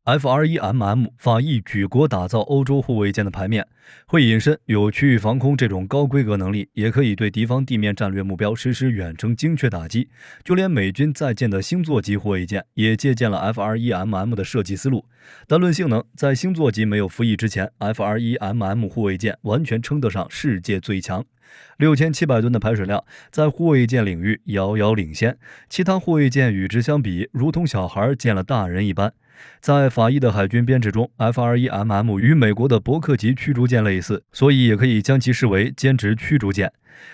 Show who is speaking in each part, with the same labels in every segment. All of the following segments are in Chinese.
Speaker 1: FR1MM 法意举国打造欧洲护卫舰的牌面，会引申有区域防空这种高规格能力，也可以对敌方地面战略目标实施远程精确打击。就连美军在建的星座级护卫舰也借鉴了 FR1MM 的设计思路。单论性能，在星座级没有服役之前 ，FR1MM 护卫舰完全称得上世界最强。6700吨的排水量，在护卫舰领域遥遥领先，其他护卫舰与之相比，如同小孩见了大人一般。在法意的海军编制中 ，FR1MM 与美国的伯克级驱逐舰类似，所以也可以将其视为兼职驱逐舰。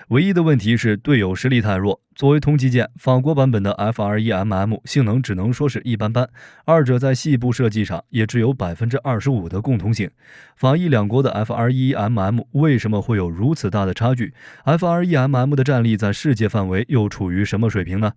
Speaker 1: 唯一的问题是队友实力太弱。作为同级舰，法国版本的 FR1MM 性能只能说是一般般，二者在细部设计上也只有25%的共同性。法意两国的 FR1MM 为什么会有如此大的差距？FR1MM 的战力在世界范围又处于什么水平呢？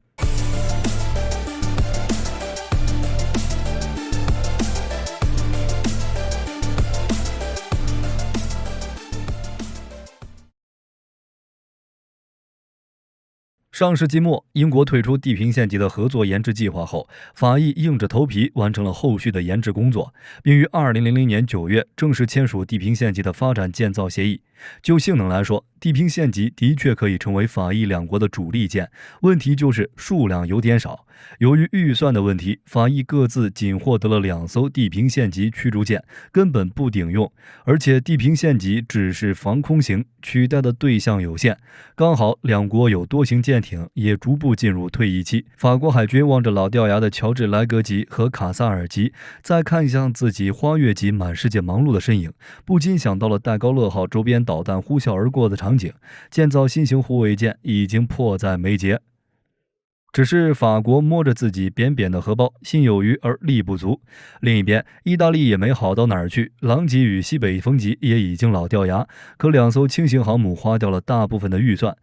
Speaker 1: 上世纪末，英国退出地平线级的合作研制计划后，法意硬着头皮完成了后续的研制工作，并于2000年9月正式签署地平线级的发展建造协议。就性能来说，地平线级的确可以成为法意两国的主力舰，问题就是数量有点少。由于预算的问题，法意各自仅获得了2艘地平线级驱逐舰，根本不顶用，而且地平线级只是防空型，取代的对象有限。刚好两国有多型舰艇也逐步进入退役期，法国海军望着老掉牙的乔治莱格级和卡萨尔级，再看向自己花月级满世界忙碌的身影，不禁想到了戴高乐号周边导弹呼啸而过的场景，建造新型护卫舰已经迫在眉睫。只是法国摸着自己扁扁的荷包，心有余而力不足。另一边，意大利也没好到哪儿去，狼级与西北风级也已经老掉牙，可2艘轻型航母花掉了大部分的预算。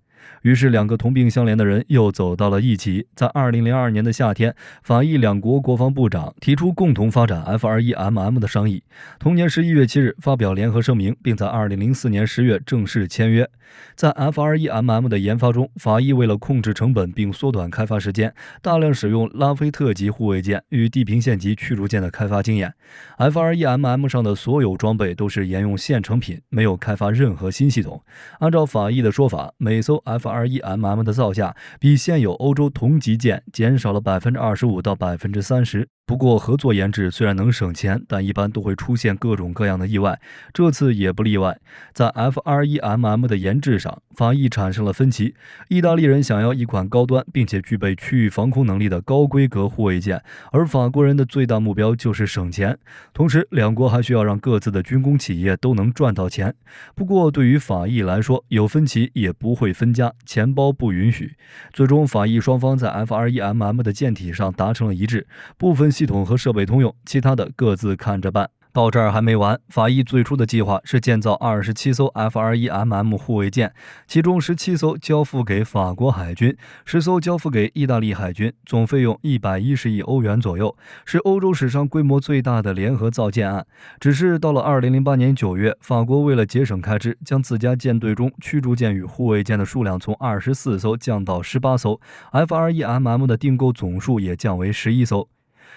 Speaker 1: 于是2个同病相怜的人又走到了一起。在2002年的夏天，法意两国国防部长提出共同发展 FR1MM 的商议。同年11月7日发表联合声明，并在2004年10月正式签约。在 FR1MM 的研发中，法意为了控制成本并缩短开发时间，大量使用拉菲特级护卫舰与地平线级驱逐舰的开发经验。FR1MM 上的所有装备都是沿用现成品，没有开发任何新系统。按照法意的说法，每艘FR1MM 的造价比现有欧洲同级舰减少了25%到30%。不过，合作研制虽然能省钱，但一般都会出现各种各样的意外，这次也不例外。在 FR1MM 的研制上，法意产生了分歧。意大利人想要一款高端并且具备区域防空能力的高规格护卫舰，而法国人的最大目标就是省钱。同时，两国还需要让各自的军工企业都能赚到钱。不过，对于法意来说，有分歧也不会分家，钱包不允许。最终，法意双方在 FR1MM 的舰体上达成了一致，部分系统和设备通用，其他的各自看着办。到这儿还没完，法意最初的计划是建造27艘 FR1MM 护卫舰，其中17艘交付给法国海军，10艘交付给意大利海军，总费用110亿欧元左右，是欧洲史上规模最大的联合造舰案。只是到了2008年9月，法国为了节省开支，将自家舰队中驱逐舰与护卫舰的数量从24艘降到18艘 ，FR1MM 的订购总数也降为11艘。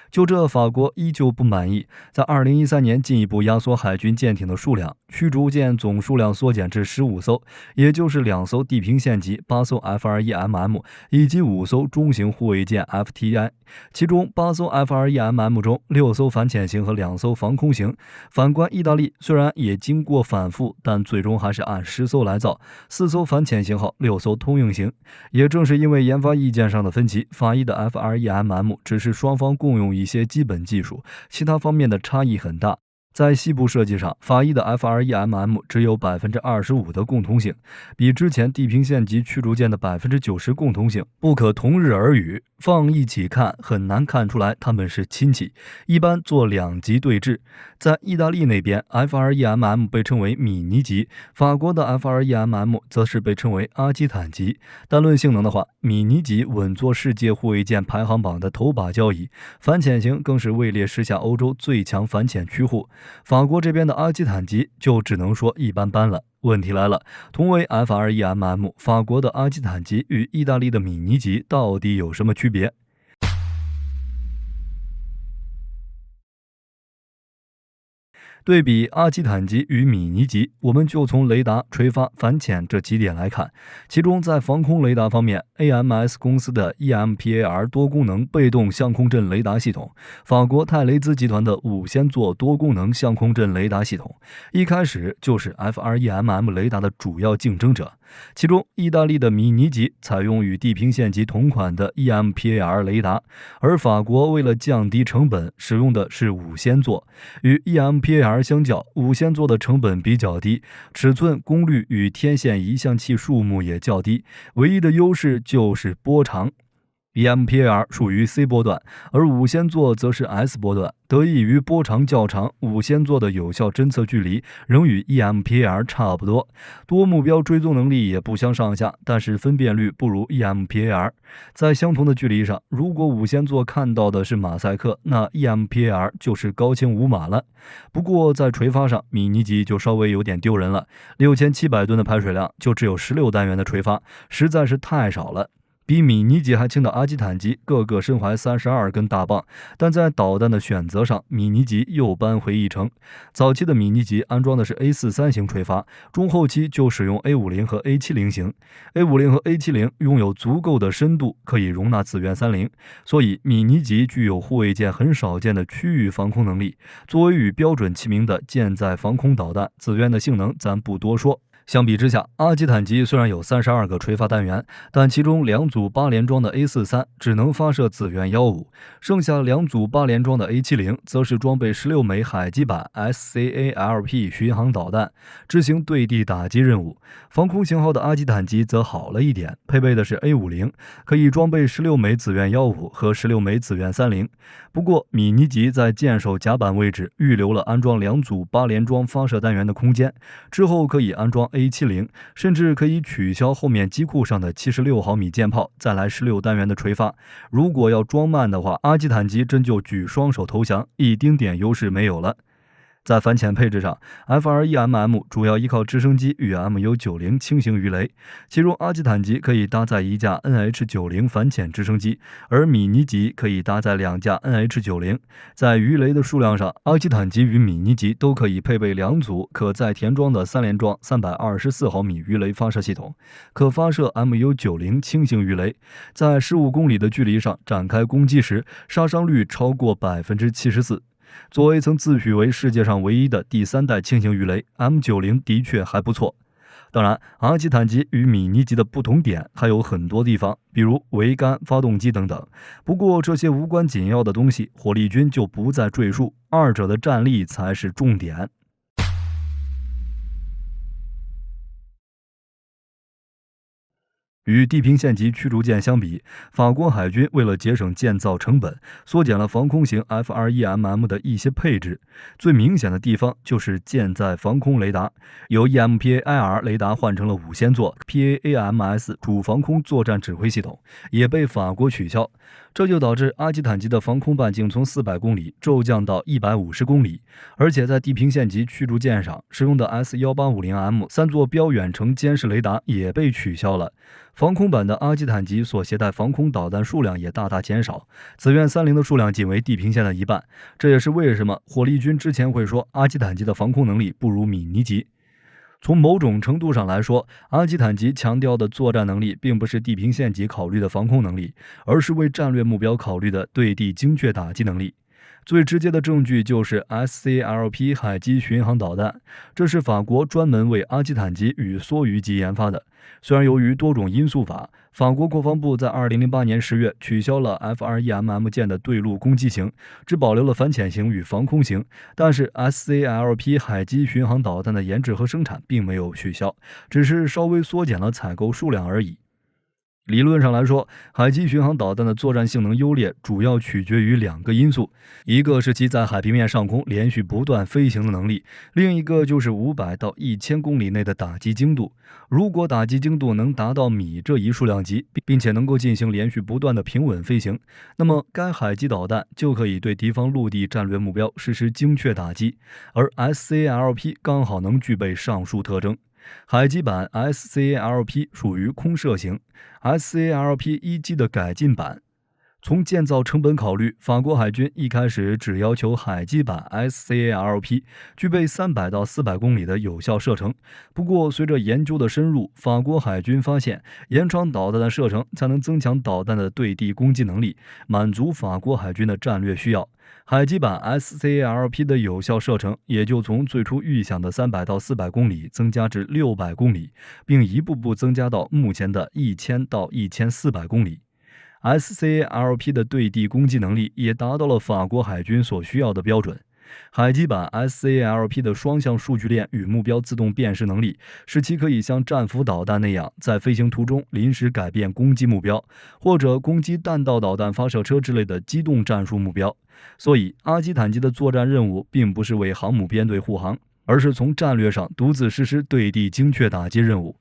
Speaker 1: 就这，法国依旧不满意，在2013年进一步压缩海军舰艇的数量，驱逐舰总数量缩减至15艘，也就是2艘地平线级、8艘 FR1MM 以及5艘中型护卫舰 FTI。其中8艘 FR1MM 中，6艘反潜型和2艘防空型。反观意大利，虽然也经过反复，但最终还是按10艘来造，4艘反潜型号，6艘通用型。也正是因为研发意见上的分歧，法意的 FR1MM 只是双方共用一些基本技术，其他方面的差异很大。在细部设计上，法意的 FR1MM 只有25%的共同性，比之前地平线级驱逐舰的90%共同性不可同日而语。放一起看，很难看出来他们是亲戚，一般做2级对峙。在意大利那边 ，FR1MM 被称为米尼级，法国的 FR1MM 则是被称为阿基坦级。单论性能的话，米尼级稳坐世界护卫舰排行榜的头把交椅，反潜型更是位列时下欧洲最强反潜驱护。法国这边的阿基坦级就只能说一般般了。问题来了，同为 FR1MM， 法国的阿基坦级与意大利的米尼级到底有什么区别？对比阿基坦级与米尼级，我们就从雷达、垂发、反潜这几点来看。其中，在防空雷达方面 ，AMS 公司的 EMPAR 多功能被动相控阵雷达系统，法国泰雷兹集团的五仙座多功能相控阵雷达系统，一开始就是 FREMM 雷达的主要竞争者。其中，意大利的米尼级采用与地平线级同款的 EMPAR 雷达，而法国为了降低成本，使用的是五仙座。与 EMPAR 相较，五仙座的成本比较低，尺寸、功率与天线移向器数目也较低，唯一的优势就是波长。EMPAR 属于 C 波段，而五仙座则是 S 波段。得益于波长较长，五仙座的有效侦测距离仍与 EMPAR 差不多，多目标追踪能力也不相上下，但是分辨率不如 EMPAR。在相同的距离上，如果五仙座看到的是马赛克，那 EMPAR 就是高清无码了。不过在垂发上，米尼级就稍微有点丢人了，6700吨的排水量就只有16单元的垂发，实在是太少了。比米尼级还轻的阿基坦级个个身怀32根大棒，但在导弹的选择上，米尼级又扳回一城。早期的米尼级安装的是 A43 型垂发，中后期就使用 A50 和 A70 型。A50 和 A70 拥有足够的深度，可以容纳紫苑30，所以米尼级具有护卫舰很少见的区域防空能力。作为与标准齐名的舰载防空导弹，紫苑的性能咱不多说。相比之下，阿基坦级虽然有32个垂发单元，但其中2组8连装的 A43只能发射紫苑15，剩下2组8连装的 A70则是装备16枚海基版 SCALP 巡航导弹，执行对地打击任务。防空型号的阿基坦级则好了一点，配备的是 A50，可以装备16枚紫苑15和16枚紫苑30。不过，米尼级在舰首甲板位置预留了安装2组8连装发射单元的空间，之后可以安装A70，甚至可以取消后面机库上的76毫米舰炮，再来16单元的垂发。如果要装慢的话，阿基坦级真就举双手投降，一丁点优势没有了。在反潜配置上 ，FREMM 主要依靠直升机与 MU-90轻型鱼雷，其中阿基坦级可以搭载1架 NH-90反潜直升机，而米尼级可以搭载2架 NH-90。在鱼雷的数量上，阿基坦级与米尼级都可以配备2组可载填装的3连装324毫米鱼雷发射系统，可发射 MU-90轻型鱼雷，在15公里的距离上展开攻击时，杀伤率超过74%。作为曾自诩为世界上唯一的第3代轻型鱼雷 ，M90 的确还不错。当然，阿基坦级与米尼级的不同点还有很多地方，比如桅杆、发动机等等。不过这些无关紧要的东西，火力军就不再赘述，二者的战力才是重点。与地平线级驱逐舰相比，法国海军为了节省建造成本，缩减了防空型 FREMM 的一些配置。最明显的地方就是舰载防空雷达，由 EMPAR 雷达换成了五仙座 PAAMS 主防空作战指挥系统，也被法国取消。这就导致阿基坦级的防空半径从400公里骤降到150公里，而且在地平线级驱逐舰上使用的 S1850M 3座标远程监视雷达也被取消了。防空版的阿基坦级所携带防空导弹数量也大大减少，紫苑30的数量仅为地平线的一半。这也是为什么火力军之前会说阿基坦级的防空能力不如米尼级。从某种程度上来说，阿基坦级强调的作战能力并不是地平线级考虑的防空能力，而是为战略目标考虑的对地精确打击能力。最直接的证据就是 SCALP 海基巡航导弹，这是法国专门为阿基坦级与梭鱼级研发的。虽然由于多种因素法，法国国防部在2008年10月取消了 FREMM 舰的对陆攻击型，只保留了反潜型与防空型，但是 SCALP 海基巡航导弹的研制和生产并没有取消，只是稍微缩减了采购数量而已。理论上来说，海基巡航导弹的作战性能优劣主要取决于2个因素，一个是其在海平面上空连续不断飞行的能力，另一个就是500到1000公里内的打击精度。如果打击精度能达到米这一数量级，并且能够进行连续不断的平稳飞行，那么该海基导弹就可以对敌方陆地战略目标实施精确打击，而 SCALP 刚好能具备上述特征。海基版 SCALP 属于空射型， SCALP 1机的改进版。从建造成本考虑，法国海军一开始只要求海基版 SCALP 具备300到400公里的有效射程。不过，随着研究的深入，法国海军发现，延长导弹的射程才能增强导弹的对地攻击能力，满足法国海军的战略需要。海基版 SCALP 的有效射程也就从最初预想的300到400公里增加至600公里，并一步步增加到目前的1000到1400公里。SCALP 的对地攻击能力也达到了法国海军所需要的标准。海基版 SCALP 的双向数据链与目标自动辨识能力，使其可以像战斧导弹那样，在飞行途中临时改变攻击目标，或者攻击弹道导弹发射车之类的机动战术目标。所以，阿基坦级的作战任务并不是为航母编队护航，而是从战略上独自实施对地精确打击任务。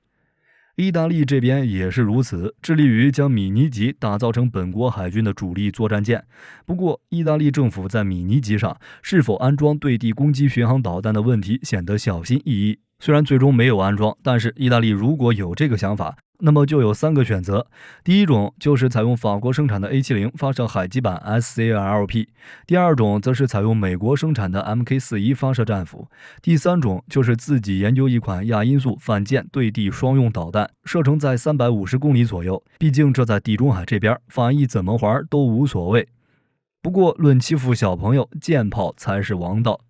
Speaker 1: 意大利这边也是如此，致力于将米尼级打造成本国海军的主力作战舰。不过，意大利政府在米尼级上是否安装对地攻击巡航导弹的问题显得小心翼翼。虽然最终没有安装，但是意大利如果有这个想法，那么就有3个选择。第一种就是采用法国生产的 A70 发射海基版 SCALP， 第二种则是采用美国生产的 MK41 发射战斧，第三种就是自己研究一款亚音速反舰对地双用导弹，射程在350公里左右。毕竟这在地中海这边，法意怎么玩都无所谓。不过论欺负小朋友，舰炮才是王道。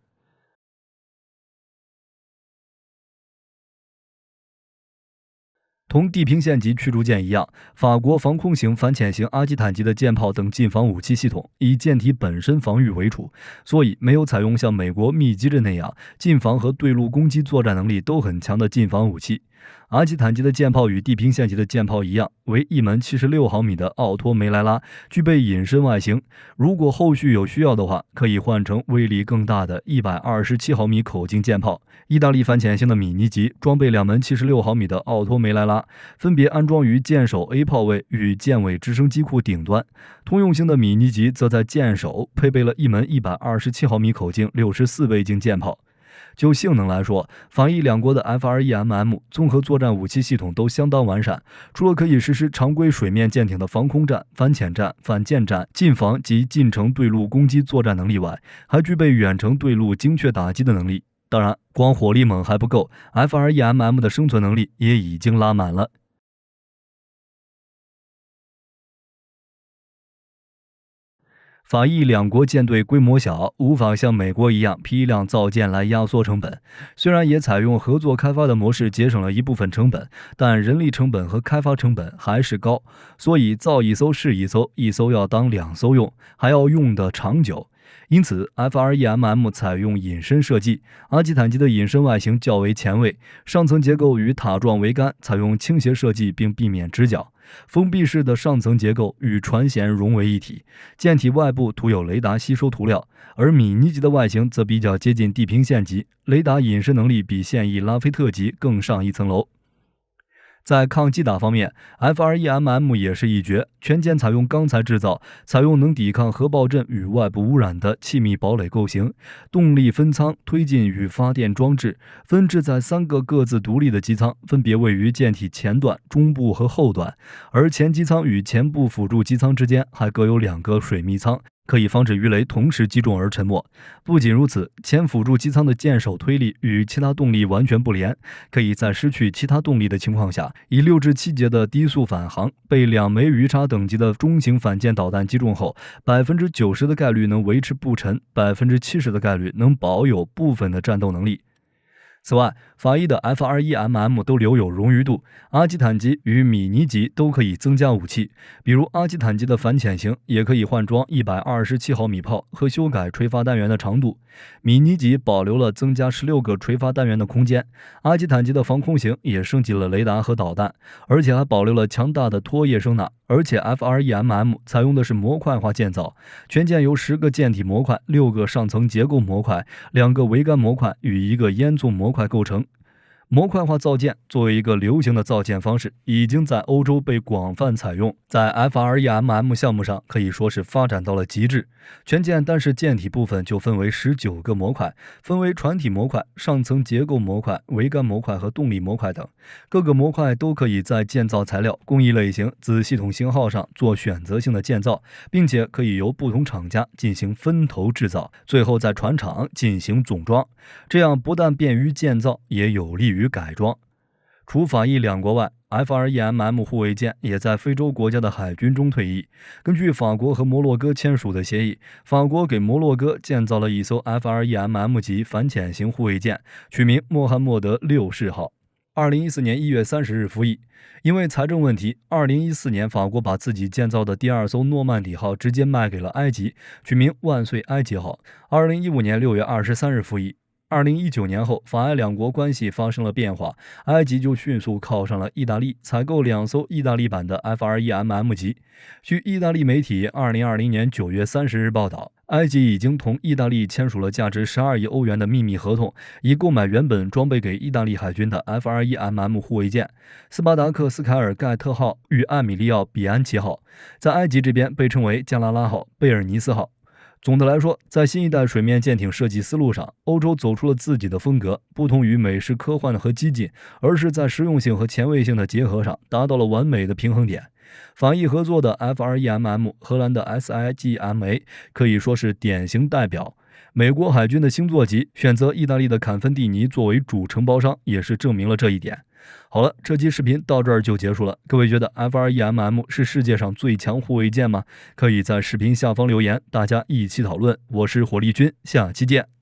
Speaker 1: 同地平线级驱逐舰一样，法国防空型、反潜型、阿基坦级的舰炮等近防武器系统以舰体本身防御为主，所以没有采用像美国密集阵那样近防和对陆攻击作战能力都很强的近防武器。阿基坦级的舰炮与地平线级的舰炮一样，为一门76毫米的奥托梅莱拉，具备隐身外形。如果后续有需要的话，可以换成威力更大的127毫米口径舰炮。意大利反潜型的米尼级装备2门76毫米的奥托梅莱拉，分别安装于舰首 A 炮位与舰尾直升机库顶端。通用型的米尼级则在舰首配备了一门127毫米口径64倍镜舰炮。就性能来说，法意两国的 F-21MM 综合作战武器系统都相当完善，除了可以实施常规水面舰艇的防空战、反潜战、反舰战、近防及近程对陆攻击作战能力外，还具备远程对陆精确打击的能力。当然，光火力猛还不够， F-21MM 的生存能力也已经拉满了。法意两国舰队规模小，无法像美国一样批量造舰来压缩成本。虽然也采用合作开发的模式节省了一部分成本，但人力成本和开发成本还是高，所以造一艘是一艘，一艘要当2艘用，还要用得长久。因此 F-21MM 采用隐身设计，阿基坦级的隐身外形较为前卫，上层结构与塔状桅杆采用倾斜设计并避免直角，封闭式的上层结构与船舷融为一体，舰体外部涂有雷达吸收涂料，而米尼级的外形则比较接近地平线级，雷达隐身能力比现役拉菲特级更上一层楼。在抗击打方面 ，F-21MM 也是一绝，全舰采用钢材制造，采用能抵抗核爆震与外部污染的气密堡垒构型，动力分舱、推进与发电装置分置在3个各自独立的机舱，分别位于舰体前段、中部和后段，而前机舱与前部辅助机舱之间还各有2个水密舱，可以防止鱼雷同时击中而沉没。不仅如此，前辅助机舱的舰首推力与其他动力完全不连，可以在失去其他动力的情况下，以6至7节的低速返航，被2枚鱼叉等级的中型反舰导弹击中后，90%的概率能维持不沉，70%的概率能保有部分的战斗能力。此外，法意的 F-21MM 都留有冗余度，阿基坦级与米尼级都可以增加武器，比如阿基坦级的反潜型也可以换装127毫米炮和修改垂发单元的长度，米尼级保留了增加16个垂发单元的空间，阿基坦级的防空型也升级了雷达和导弹，而且还保留了强大的拖曳声呐。而且 F-21MM 采用的是模块化建造，全舰由10个舰体模块、6个上层结构模块、2个桅杆模块与1个烟囱模块构成。模块化造舰作为一个流行的造舰方式，已经在欧洲被广泛采用，在 FREMM 项目上可以说是发展到了极致。全舰单是舰体部分就分为19个模块，分为船体模块、上层结构模块、桅杆模块和动力模块等。各个模块都可以在建造材料、工艺类型、子系统型号上做选择性的建造，并且可以由不同厂家进行分头制造，最后在船厂进行总装。这样不但便于建造，也有利于改装。除法意两国外，FREMM 护卫舰也在非洲国家的海军中退役。根据法国和摩洛哥签署的协议，法国给摩洛哥建造了一艘 FREMM 级反潜型护卫舰，取名穆罕默德6世号。2014年1月30日服役。因为财政问题，2014年法国把自己建造的第2艘诺曼底号直接卖给了埃及，取名万岁埃及号。2015年6月23日服役。2019年后，法埃两国关系发生了变化，埃及就迅速靠上了意大利，采购2艘意大利版的 FREMM 级。据意大利媒体2020年9月30日报道，埃及已经同意大利签署了价值12亿欧元的秘密合同，以购买原本装备给意大利海军的 FREMM 护卫舰斯巴达克斯凯尔盖特号与艾米利奥比安奇号，在埃及这边被称为加拉拉号、贝尔尼斯号。总的来说，在新一代水面舰艇设计思路上，欧洲走出了自己的风格，不同于美式科幻和激进，而是在实用性和前卫性的结合上达到了完美的平衡点。法意合作的 FREMM、荷兰的 SIGMA 可以说是典型代表。美国海军的星座级选择意大利的坎芬蒂尼作为主承包商，也是证明了这一点。好了，这期视频到这儿就结束了。各位觉得 FREMM 是世界上最强护卫舰吗？可以在视频下方留言，大家一起讨论。我是火力军，下期见。